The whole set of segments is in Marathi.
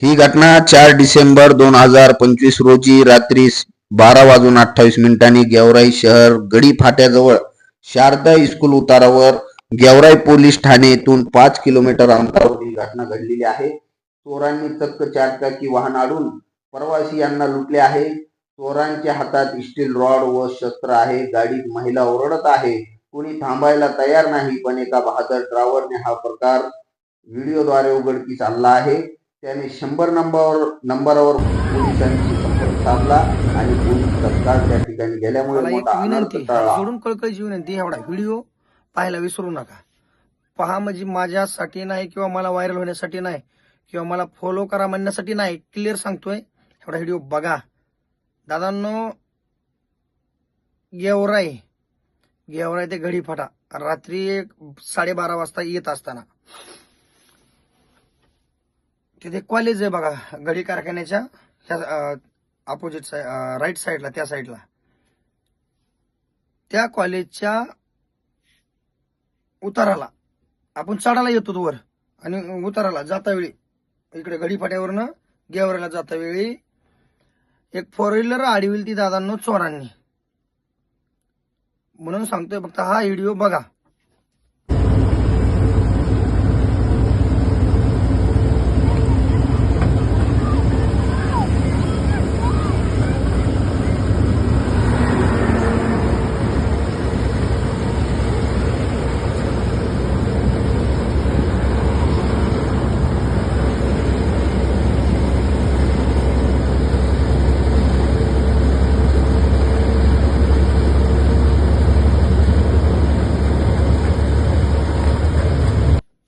ही घटना 4 डिसेंबर 2025 रोजी रात्री 12:28 गेवराई शहर गडी फाट्याजवळ शारदा स्कूल उतारावर गेवराई पोलीस ठाणे येथून 5 किलोमीटर अंतरावर ही घटना घडलेली आहे. चोरांनी चक्क चारचाकी वाहन अडवून प्रवासी यांना लुटले आहे. चोरांच्या हातात स्टील रॉड व शस्त्र आहे. गाडीत महिला ओरडत आहे. कोणी थांबायला तयार नाही. पण एका बहादर ड्रायव्हरने हा प्रकार व्हिडिओद्वारे उघडकीस आणला आहे. त्याने 100 नंबरावर पोलिसांशी संपर्क साधला आणि पोलीस तत्काळ त्या ठिकाणी गेल्यामुळे मला एक मोठा अनर्थ विनंती, हात टळला. जोडून कळकळीची विनंती, एवढा व्हिडिओ पाहायला विसरू नका. पहा, म्हणजे माझ्यासाठी नाही किंवा मला व्हायरल होण्यासाठी नाही किंवा मला फॉलो करा म्हणण्यासाठी नाही, क्लिअर सांगतोय. एवढा व्हिडिओ बघा दादांनो. गेवराई गेवराई ते गडीफाटा रात्री 12:30 वाजता येत असताना तिथे कॉलेज आहे बघा, गडी कारखान्याच्या अपोजिट साईड, राईट साईडला, त्या साईडला. त्या कॉलेजच्या उताराला आपण चढायला येतो वर, आणि उताराला जाता वेळी इकडे गडीफाट्यावरनं गेवराईला जाता वेळी एक 4 व्हीलर अडविली ती दादांनो चोरांनी. म्हणून सांगतोय, फक्त हा व्हिडिओ बघा.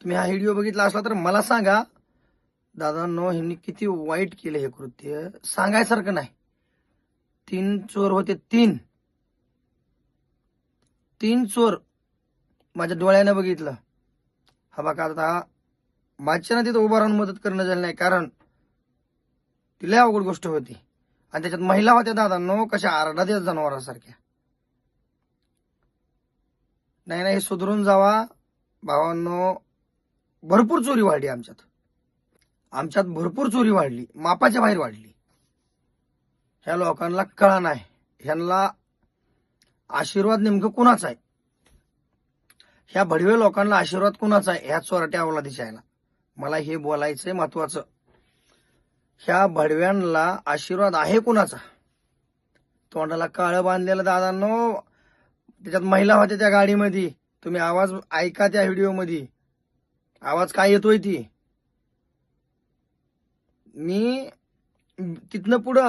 तुम्ही हा व्हिडिओ बघितला असला तर मला सांगा दादांनो, ह्यांनी किती वाईट केले हे कृत्य, सांगायसारखं नाही. 3 चोर होते, 3 चोर माझ्या डोळ्यानं बघितलं. हा बघा, आता माझ्यानं तिथं उभा राहून मदत करणं झालं नाही, कारण तिला अवघड गोष्ट होती. आणि त्याच्यात महिला होत्या दादांनो, कशा आरडा देत जनावरांसारख्या. नाही नाही, हे सुधरून जावा भावांनो. भरपूर चोरी वाढली आमच्यात भरपूर चोरी वाढली, मापाच्या बाहेर वाढली. ह्या लोकांना कळा नाही, ह्यांना आशीर्वाद नेमकं कुणाचा आहे, ह्या भडवे लोकांना आशीर्वाद कुणाचा आहे, ह्या चोरट्या अवलादीच्या आहे ना. मला हे बोलायचंय महत्वाचं. ह्या भडव्यांना आशीर्वाद आहे कुणाचा? तोंडाला काळं बांधलेलं दादांनो. त्याच्यात महिला होत्या त्या गाडीमध्ये. तुम्ही आवाज ऐका त्या व्हिडिओमध्ये, आवाज काय येतोय ती. मी तिथनं पुढं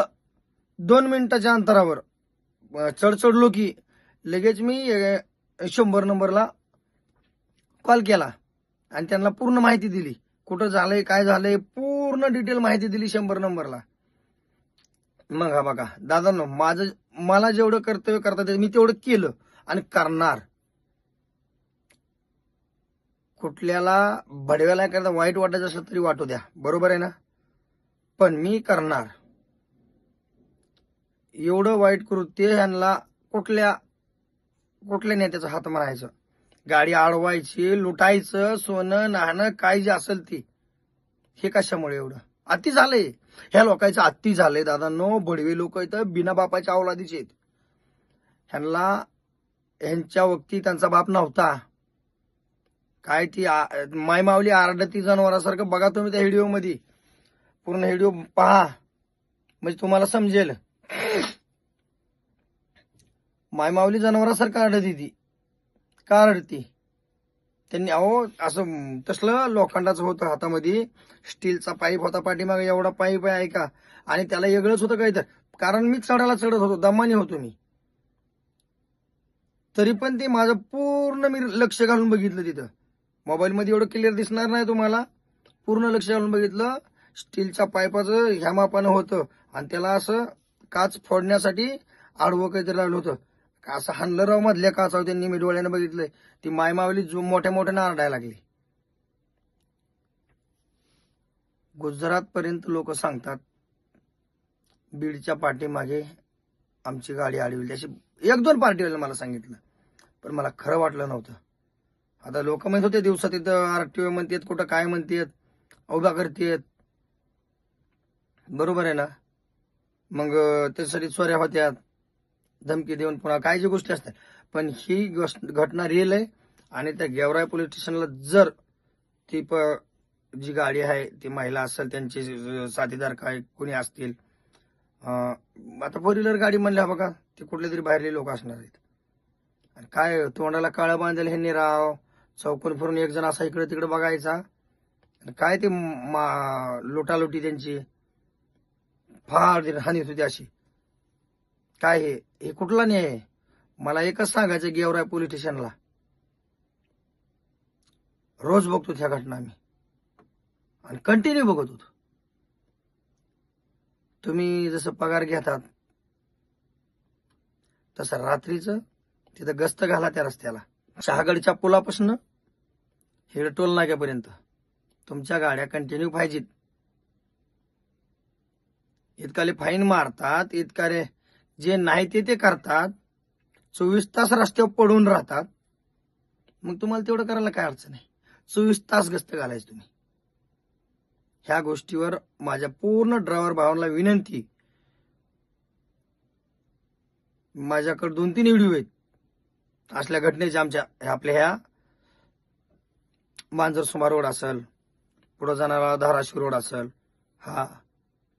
2 मिनिटाच्या अंतरावर चढलो की लगेच मी 100 नंबरला कॉल केला आणि त्यांना पूर्ण माहिती दिली, कुठं झालंय, काय झालंय, पूर्ण डिटेल माहिती दिली 100 नंबरला. मग हा बघा दादांनो, मला जेवढं कर्तव्य करता येतं मी तेवढं केलं आणि करणार. कुठल्याला भडव्याला करता वाईट वाटायचं असलं तरी वाटू द्या, बरोबर आहे ना, पण मी करणार. एवढं वाईट कृत्य ह्यांना कुठल्या नेत्याचा हात मारायचं, गाडी अडवायची, लुटायचं, सोनं नाणं काय जे असेल ती. हे कशामुळे एवढं अति झालंय? ह्या लोकांचं अति झालंय दादांनो. भडवे लोक इथं बिना बापाच्या अवलादीचे आहेत. ह्यांच्या वक्ती त्यांचा बाप नव्हता. काय ती मायमावली आरडती जनावरांसारखं. बघा तुम्ही त्या व्हिडिओ मध्ये, पूर्ण व्हिडिओ पहा म्हणजे तुम्हाला समजेल. मायमावली जनावरांसारखं आरडती ती. का आरडती? त्यांनी अहो असं तसलं लोखंडाचं होतं हातामध्ये, स्टीलचा पाईप होता पाठीमागे, एवढा पाईप आहे ऐका, आणि त्याला वेगळंच होतं काही तर. कारण मी चढत होतो, दमानी होतो मी, तरी पण ते माझं पूर्ण मी लक्ष घालून बघितलं. तिथं मोबाईल मध्ये एवढं क्लिअर दिसणार नाही तुम्हाला, पूर्ण लक्ष घालून बघितलं. स्टीलच्या पाईपाचं ह्या मापानं होतं आणि त्याला असं काच फोडण्यासाठी आडवं काहीतरी लागलं होतं. असं हाणलं राव मधल्या काचावर त्यांनी, मी डोळ्यानं बघितलंय. ती मायमावली मोठ्या आरडायला लागली. गुजरात पर्यंत लोक सांगतात बीडच्या पाठीमागे आमची गाडी अडविली, अशी 1-2 पार्टीवाल्यानं मला सांगितलं, पण मला खरं वाटलं नव्हतं. आता लोक म्हणत होते दिवसात इथं आरटीओ म्हणतात, कुठं काय म्हणतात, उभा करतात. बरोबर आहे ना? मग त्यासाठी चोऱ्या होत्या, धमकी देऊन पुन्हा काय जी गोष्टी असतात. पण ही घटना रिअल आहे. आणि त्या गेवराई पोलीस स्टेशनला जर ती जी गाडी आहे ती महिला असेल, त्यांचे साथीदार काय कोणी असतील, आता फोर व्हीलर गाडी म्हणल्या बघा, ते कुठले तरी बाहेरले लोक असणार आहेत. आणि काय तोंडाला काळं बांधेल ह्यांनी राव, चौकून फिरून एक जण असा इकडे तिकडे बघायचा. आणि काय ते लुटालुटी त्यांची फार हानी होती अशी. काय हे कुठला न्याय आहे? मला एकच सांगायचं, गेवराई पोलीस स्टेशनला रोज बघतो त्या घटना मी, आणि कंटिन्यू बघत होतो. तुम्ही जसं पगार घेतात तसं रात्रीचं तिथं गस्त घाला त्या रस्त्याला. शहागडच्या पुलापासून हे टोल नाक्यापर्यंत तुमच्या गाड्या कंटिन्यू पाहिजेत. इतकाले फाईन मारतात, इतकाले जे नाही ते करतात, 24 तास रस्त्यावर पडून राहतात. मग तुम्हाला तेवढं करायला काय अडचण आहे? 24 तास गस्त घालायचं तुम्ही. ह्या गोष्टीवर माझ्या पूर्ण ड्रायव्हर भावांना विनंती. माझ्याकडे 2-3 व्हिडिओ आहेत असल्या घटनेचे. आमच्या आपल्या ह्या मांजरसुंबा रोड असेल, पुढे जाणारा धाराशिव रोड असेल. हा,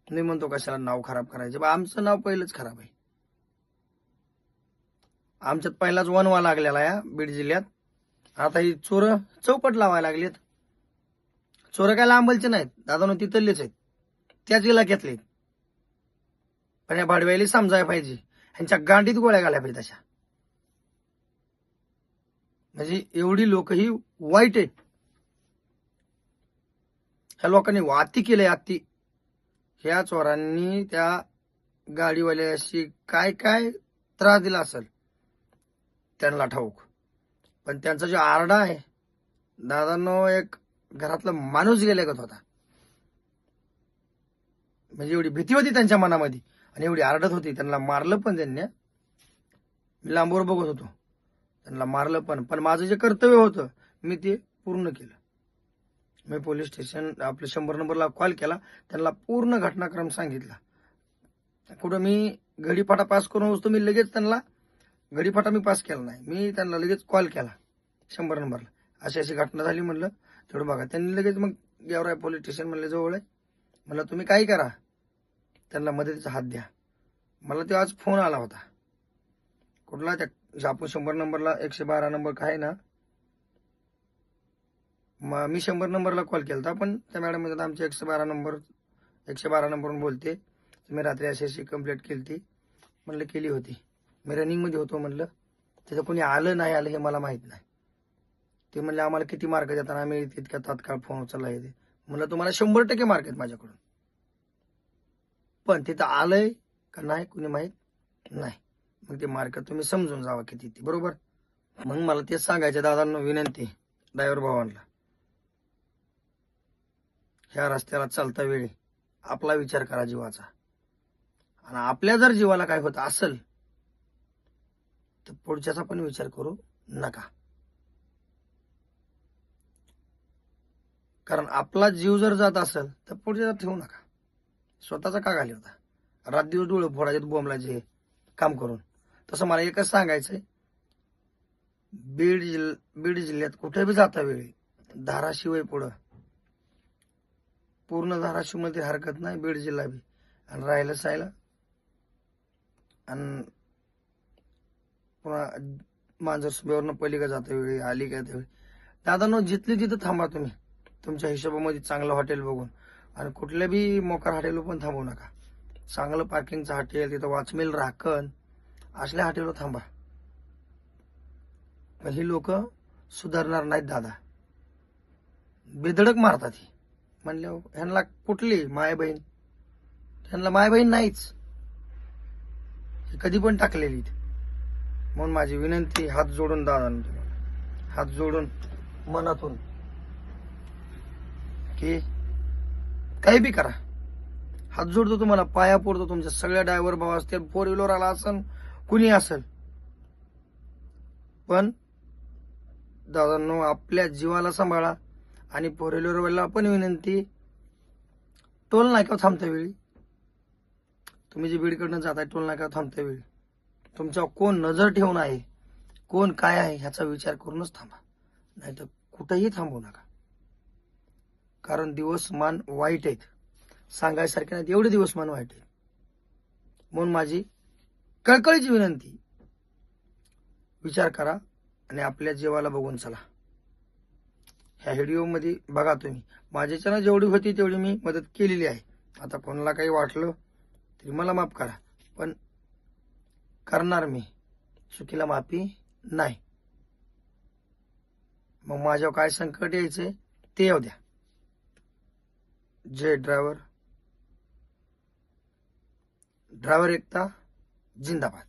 मी म्हणतो कशाला नाव खराब करायचे बा, आमचं नाव पहिलंच खराब आहे. आमच्यात पहिलाच वनवा लागलेला आहे बीड जिल्ह्यात. आता ही चोर चौपट लावायला लागलेत. चोर काय लांबलचे नाहीत दादानो, तिथलेच आहेत, त्याच इलाक्यातले आहेत. पण या भाडव्याला समजायला पाहिजे, ह्यांच्या गांडीत गोळ्या घालायला पाहिजे तशा. म्हणजे एवढी लोक ही वाईट आहेत. ह्या लोकांनी अति केलंय, अति. ह्या चोरांनी त्या गाडीवाल्याशी काय काय त्रास दिला असेल त्यांना ठाऊक. पण त्यांचा जो आरडा आहे दादांनो, एक घरातला माणूस गेल्यागत होता. म्हणजे एवढी भीती होती त्यांच्या मनामध्ये, आणि एवढी आरडत होती. त्यांना मारलं पण त्यांनी. मी लांबवर बघत होतो, त्यांना मारलं पण माझं जे कर्तव्य होतं मी ते पूर्ण केलं. मी पोलीस स्टेशन आपल्या 100 नंबरला कॉल केला, त्यांना पूर्ण घटनाक्रम सांगितला. कुठं मी घडीपाटा पास करून वस्तू मी लगेच त्यांना घडीपाटा मी पास केला नाही. मी त्यांना लगेच कॉल केला 100 नंबरला, अशी अशी घटना झाली म्हणलं, तेवढं बघा. त्यांनी लगेच मग गेवराई पोलीस स्टेशन म्हणले जवळ आहे, म्हणलं तुम्ही काही करा, त्यांना मदतीचा हात द्या. मला ते आज फोन आला होता कुठला, त्या आपण 100 नंबरला 112 नंबर काय ना, मी 100 नंबरला कॉल केला. पण त्या मॅडम म्हणतात आमचे 112 नंबरवरून बोलते, मी रात्री अशी कंप्लेंट केली ती. म्हणलं केली होती, मी रनिंगमध्ये होतो. म्हणलं तिथं कोणी आलं नाही आलं हे मला माहित नाही. ते म्हणले आम्हाला किती मार्क देताना आम्ही तितक्या तात्काळ फोन उचलला येते. म्हणलं तुम्हाला 100% मार्क आहेत माझ्याकडून, पण तिथं आलंय का नाही कुणी माहित नाही. मग ते मार्क तुम्ही समजून जावा किती ती, बरोबर. मग मला तेच सांगायचं दादांना विनंती, ड्रायव्हर भावांना, ह्या रस्त्याला चालता वेळी आपला विचार करा जीवाचा. आणि आपल्या जर जीवाला काय होत असेल तर पुढच्याचा पण विचार करू नका. कारण आपला जीव जर जात असेल तर पुढच्याचा ठेवू नका. स्वतःचा का घाली होता, रात दिवस डोळे फोडायचे बोंबलाचे काम करून. तसं मला एकच सांगायचंय, बीड जिल्ह्यात कुठे बी जाता वेळी धाराशिव आहे पुढं, पूर्ण धाराशिव मध्ये हरकत नाही, बीड जिल्हा बी. आणि राहिलं सायला आणि पुन्हा मांजरसुंब्यावरनं पलीकडे जाता वेळी आली काय त्यावेळी दादांनो, जिथली तिथं थांबा तुम्ही तुमच्या हिशोबामध्ये, चांगलं हॉटेल बघून. आणि कुठल्या बी मोकार हॉटेलवर पण थांबू नका. चांगलं पार्किंगचं हॉटेल, तिथं वॉचमेन राखण, असल्या हॉटेलवर थांबा. पण ही लोक सुधारणार नाहीत दादा, बेधडक मारतात. ही म्हणल्यावर ह्यांना कुठली माय बहीण, ह्यांना माय बहीण नाहीच, ही कधी पण टाकलेली. म्हणून माझी विनंती, हात जोडून दादा, तुम्हाला हात जोडून मनातून, की काही बी करा, हात जोडतो तुम्हाला, पाया पडतो. तुमच्या सगळ्या ड्रायव्हर भाव असतील, 4 व्हीलर आला असेल, कुणी असेल, पण दादांनो आपल्या जीवाला सांभाळा. आणि 4 व्हीलरवाला पण विनंती, टोल नाक्यावर थांबता वेळी तुम्ही जे बीडकडनं जाताय टोल नाका थांबते वेळी तुमच्यावर कोण नजर ठेवून आहे, कोण काय आहे ह्याचा विचार करूनच थांबा, नाहीतर कुठेही थांबू नका. कारण दिवसमान वाईट आहेत, सांगायसारखे नाहीत एवढे दिवसमान वाईट आहेत. म्हणून माझी कळकळीची विनंती, विचार करा आणि आपल्या जीवाला बघून चला. ह्या व्हिडिओमध्ये बघा तुम्ही, माझ्याच्यानं जेवढी होती तेवढी मी मदत केलेली आहे. आता कोणाला काही वाटलं तरी मला माफ करा, पण करणार मी, चुकीला माफी नाही. मग माझ्यावर काय संकट यायचे ते येऊ द्या. जय ड्रायव्हर एकता जिंदाबाद.